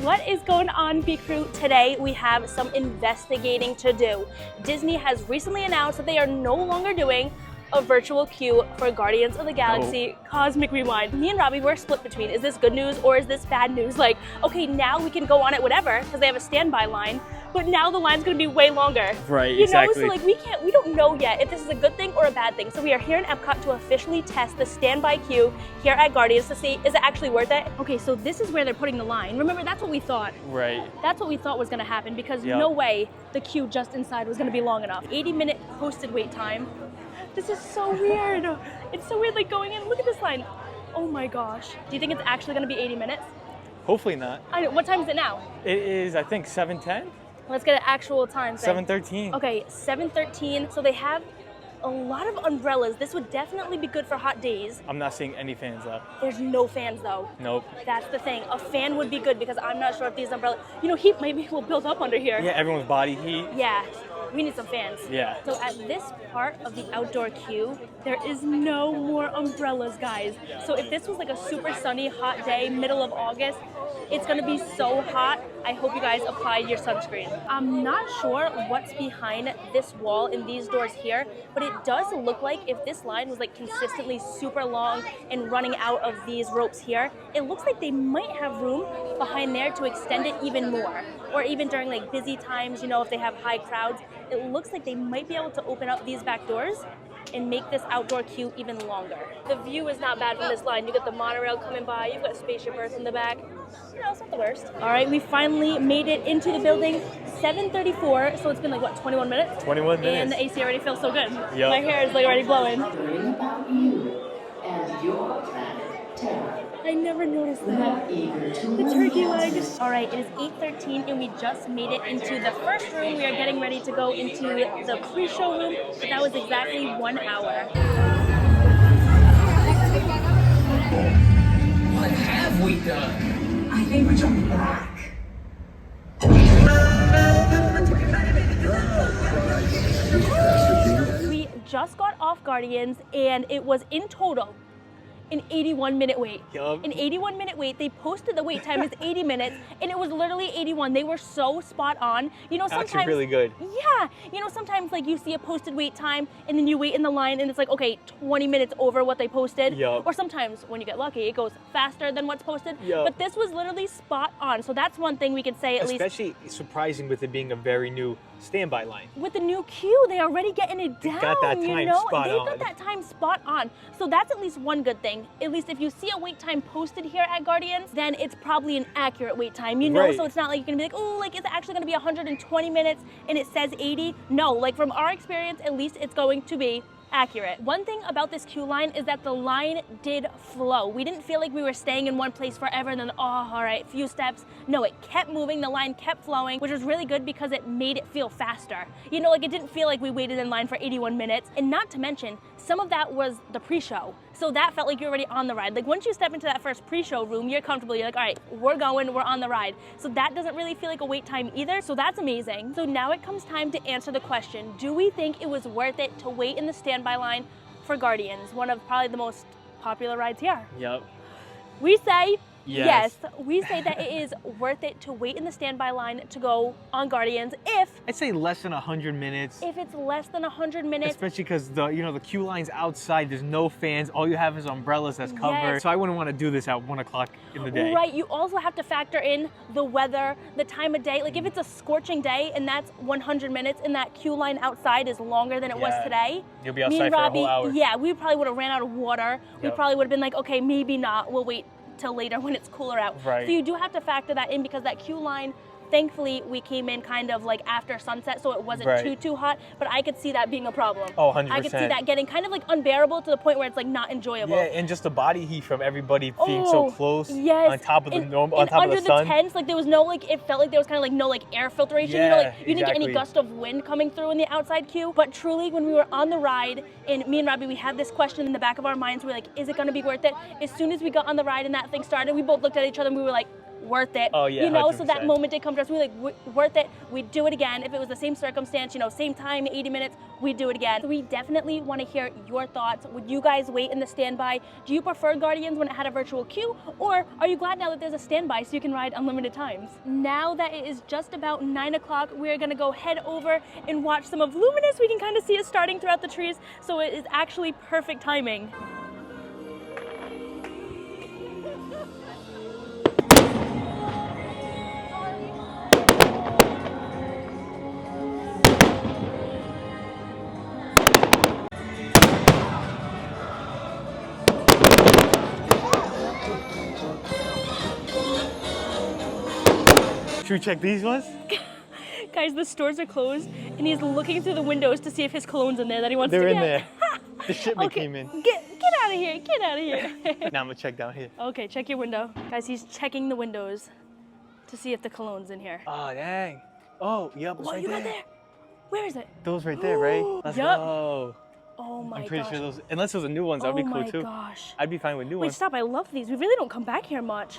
What is going on, Beat Crew? Today we have some investigating to do. Disney has recently announced that they are no longer doing a virtual queue for Guardians of the Galaxy Cosmic Rewind. Me and Robbie were split between, is this good news or is this bad news? Like, okay, now we can go on it whatever, because they have a standby line, but now the line's gonna be way longer. Right, you exactly. know, so like we don't know yet if this is a good thing or a bad thing. So we are here in Epcot to officially test the standby queue here at Guardians to see, is it actually worth it? Okay, so this is where they're putting the line. Remember, that's what we thought. Right. That's what we thought was gonna happen, because no way the queue just inside was gonna be long enough. 80-minute posted wait time. This is so weird. It's so weird, like going in, look at this line. Oh my gosh. Do you think it's actually gonna be 80 minutes? Hopefully not. I know, what time is it now? It is, I think, 7:10? Let's get an actual time. 7:13. Okay, 7:13. So they have a lot of umbrellas. This would definitely be good for hot days. I'm not seeing any fans though. There's no fans though. Nope. That's the thing. A fan would be good because I'm not sure if these umbrellas, you know, heat maybe will build up under here. Yeah, everyone's body heat. Yeah, we need some fans. Yeah. So at this part of the outdoor queue, there is no more umbrellas, guys. So if this was like a super sunny, hot day, middle of August, it's gonna be so hot. I hope you guys applied your sunscreen. I'm not sure what's behind this wall in these doors here, but it does look like if this line was like consistently super long and running out of these ropes here, it looks like they might have room behind there to extend it even more. Or even during like busy times, you know, if they have high crowds, it looks like they might be able to open up these back doors and make this outdoor queue even longer. The view is not bad from this line. You got the monorail coming by, you've got Spaceship Earth in the back. You know, it's not the worst. All right, we finally made it into the building. 7:34, so it's been like, what, 21 minutes? 21 minutes. And the AC already feels so good. Yep. My hair is like already blowing. About you and your planet, Terra. I never noticed that. Not eager to The turkey legs. All right, it is 8:13 and we just made it into the first room. We are getting ready to go into the pre-show room. That was exactly 1 hour. What have we done? I think we're jumping back. We just got off Guardians and it was in total an 81-minute wait. Yup. An 81-minute wait. They posted the wait time as 80 minutes, and it was literally 81. They were so spot on. You know, sometimes Actually really good. Yeah. You know, sometimes like you see a posted wait time, and then you wait in the line, and it's like, okay, 20 minutes over what they posted. Yup. Or sometimes when you get lucky, it goes faster than what's posted. Yup. But this was literally spot on. So that's one thing we can say at least. Especially surprising with it being a very new standby line. With the new queue, they already getting it down. got that time you know? spot They've on. got that time spot on. So that's at least one good thing. At least if you see a wait time posted here at Guardians, then it's probably an accurate wait time, you know? Right. So it's not like you're gonna be like, oh, like is it actually gonna be 120 minutes and it says 80? No, like from our experience, at least it's going to be accurate. One thing about this queue line is that the line did flow. We didn't feel like we were staying in one place forever and then, oh, all right, few steps. No, it kept moving, the line kept flowing, which was really good because it made it feel faster. You know, like it didn't feel like we waited in line for 81 minutes. And not to mention, some of that was the pre-show. So that felt like you're already on the ride. Like once you step into that first pre-show room, you're comfortable. You're like, all right, we're going, we're on the ride. So that doesn't really feel like a wait time either. So that's amazing. So now it comes time to answer the question, do we think it was worth it to wait in the standby line for Guardians, one of probably the most popular rides here? Yep. We say Yes. We say that it is worth it to wait in the standby line to go on Guardians if I'd say less than 100 minutes. it's less than 100 minutes. Especially because the queue line's outside, there's no fans, all you have is umbrellas that's covered. Yes. So I wouldn't want to do this at 1 o'clock in the day. Right, you also have to factor in the weather, the time of day. Like if it's a scorching day and that's 100 minutes and that queue line outside is longer than it was Yeah. today. You'll be me outside and for a Robbie, whole hour. yeah, we probably would have ran out of water. We Yep. probably would have been like, okay, maybe not, we'll wait till later when it's cooler out. Right. So you do have to factor that in because that queue line, thankfully we came in kind of like after sunset, so it wasn't Right. too hot, but I could see that being a problem. Oh, 100%. I could see that getting kind of like unbearable to the point where it's like not enjoyable. Yeah, and just the body heat from everybody being so close yes. on top of the And- on and top under of the sun. tents, like there was no like, it felt like there was kind of like no like air filtration. You know, like Yeah, you didn't get any exactly. gust of wind coming through in the outside queue. But truly, when we were on the ride, and me and Robbie, we had this question in the back of our minds. We were like, is it going to be worth it? As soon as we got on the ride and that thing started, we both looked at each other and we were like, worth it. Oh, yeah, You know, so that 100%. moment did come to us. We were like, worth it. We'd do it again. If it was the same circumstance, you know, same time, 80 minutes, we'd do it again. So we definitely want to hear your thoughts. Would you guys wait in the standby? Do you prefer Guardians when it had a virtual queue? Or are you glad now that there's a standby so you can ride unlimited times? Now that it is just about 9 o'clock, we're gonna go head over and watch some of Luminous. We can kind of see it starting throughout the trees, so it is actually perfect timing. Should we check these ones? Guys, the stores are closed, and he's looking through the windows to see if his cologne's in there that he wants They're to in get. there. The shipment Okay, came in. Get out of here, get out of here. Now I'm gonna check down here. Okay, check your window. Guys, he's checking the windows to see if the cologne's in here. Oh, dang. Oh, yep, it's What right you got there. there? Where is it? Those right there, right? Let's Yup. go. Oh my I'm pretty gosh. sure those, unless those are new ones, that would be cool too. Oh my gosh. I'd be fine with new Wait, ones. stop, I love these. We really don't come back here much.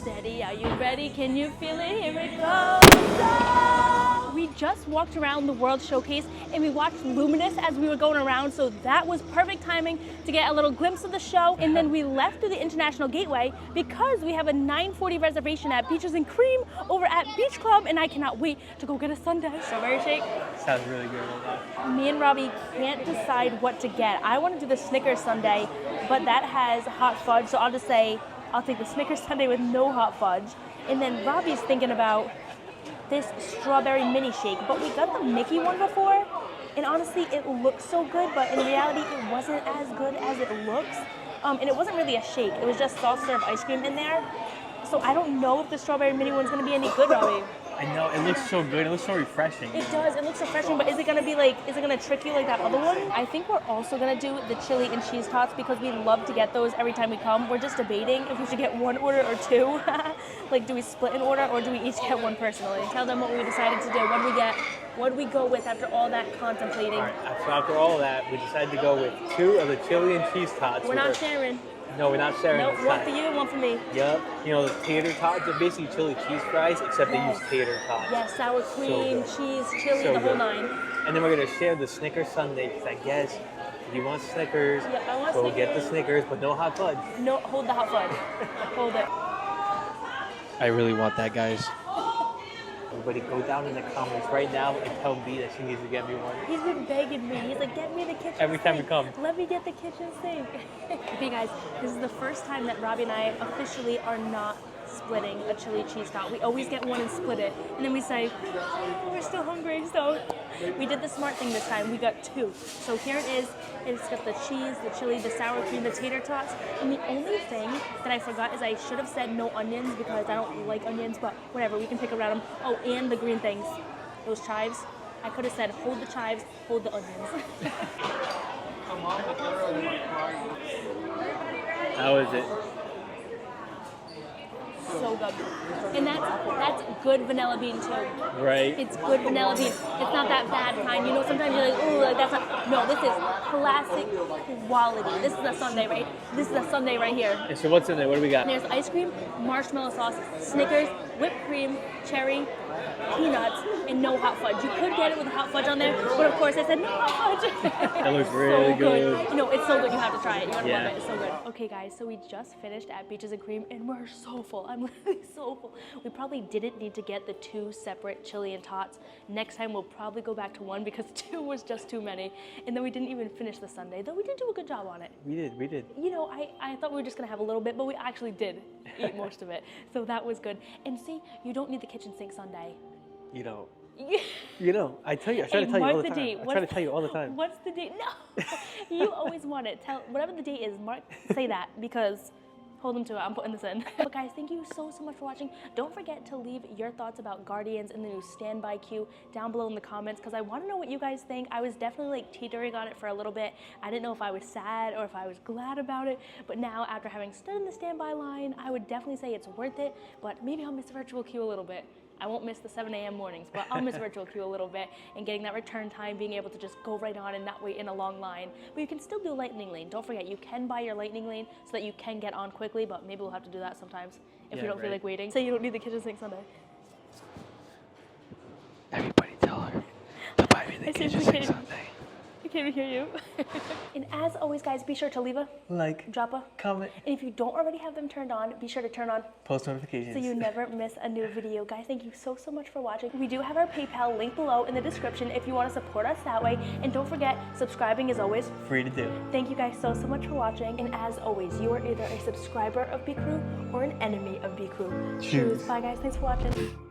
Steady, are you ready? Can you feel it? Here it goes. We just walked around the World Showcase and we watched Luminous as we were going around, so that was perfect timing to get a little glimpse of the show. And then we left through the International Gateway because we have a 9:40 reservation at Beaches and Cream over at Beach Club, and I cannot wait to go get a sundae. Strawberry shake. Sounds really good. Me and Robbie can't decide what to get. I want to do the Snickers sundae, but that has hot fudge, so I'll just say I'll take the Snickers sundae with no hot fudge. And then Robbie's thinking about this strawberry mini shake, but we got the Mickey one before, and honestly, it looks so good, but in reality, it wasn't as good as it looks. And it wasn't really a shake. It was just soft serve ice cream in there. So I don't know if the strawberry mini one's gonna be any good, Robbie. I know, it looks so good. It looks so refreshing. It does, it looks refreshing, but is it gonna be like, is it gonna trick you like that other one? I think we're also gonna do the chili and cheese tots because we love to get those every time we come. We're just debating if we should get one order or two. Like, do we split an order or do we each get one personally? Tell them what we decided to do. What do we get? What do we go with after all that contemplating? All right, so after all that, we decided to go with 2 of the chili and cheese tots. We're not sharing. No, we're not sharing. Nope, this one time. for you, one for me. Yup. You know, the tater tots are basically chili cheese fries, except they use tater tots. Yes, sour cream, good. cheese, chili, So the whole good. 9. And then we're gonna share the Snickers sundae because I guess if you want Snickers, Yep, I want we'll get the Snickers. Snickers, but no hot fudge. No, hold the hot fudge. Hold it. I really want that, guys. Everybody go down in the comments right now and tell B that she needs to get me one. He's been begging me. He's like, get me the kitchen Every time we sink. come. Let me get the kitchen sink. Okay, guys, this is the first time that Robbie and I officially are not splitting a chili cheese tot. We always get one and split it. And then we say, oh, we're still hungry. So we did the smart thing this time. We got 2. So here it is. It's got the cheese, the chili, the sour cream, the tater tots. And the only thing that I forgot is I should have said no onions because I don't like onions, but whatever, we can pick around them. Oh, and the green things, those chives. I could have said hold the chives, hold the onions. How is it? So good. And that's good vanilla bean too. Right. It's good vanilla bean. It's not that bad kind. You know, sometimes you're like, ooh, like that's not. No, this is classic quality. This is a sundae, right? This is a sundae right here. And so what's in there? What do we got? There's ice cream, marshmallow sauce, Snickers, whipped cream, cherry, peanuts, and no hot fudge. You could get it with hot fudge on there, but of course I said no hot fudge. That looks really so good. You know, it's so good. You have to try it. You gotta Yeah. love it. It's so good. Okay, guys, so we just finished at Beaches and Cream, and we're so full. I'm literally so full. We probably didn't need to get the 2 separate chili and tots. Next time we'll probably go back to 1 because 2 was just too many. And then we didn't even finish the sundae, though we did do a good job on it. We did. You know, I thought we were just gonna have a little bit, but we actually did eat most of it. So that was good. And see, you don't need the kitchen sink sundae. You know, I tell you, I try Hey, to tell you mark all the the time. date. I try to tell you all the time. What's the date? No, you always want it. Tell whatever the date is. Mark, say that because hold them to it. I'm putting this in. But guys, thank you so much for watching. Don't forget to leave your thoughts about Guardians and the new standby queue down below in the comments because I want to know what you guys think. I was definitely like teetering on it for a little bit. I didn't know if I was sad or if I was glad about it. But now, after having stood in the standby line, I would definitely say it's worth it. But maybe I'll miss the virtual queue a little bit. I won't miss the 7 a.m. mornings, but I'll miss virtual queue a little bit and getting that return time, being able to just go right on and not wait in a long line. But you can still do lightning lane. Don't forget, you can buy your lightning lane so that you can get on quickly, but maybe we'll have to do that sometimes if Yeah, we don't feel right. like waiting. Say you don't need the kitchen sink Sunday. Everybody tell her to buy me the I kitchen seriously sink can't- Sunday. I can't even hear you. And as always, guys, be sure to leave a Like, drop a comment, and if you don't already have them turned on, be sure to turn on post notifications. so you never miss a new video. Guys, thank you so much for watching. We do have our PayPal link below in the description if you want to support us that way. And don't forget, subscribing is always Free to do. Thank you guys so much for watching. And as always, you are either a subscriber of B Crew or an enemy of B Crew. Choose. Bye guys, thanks for watching.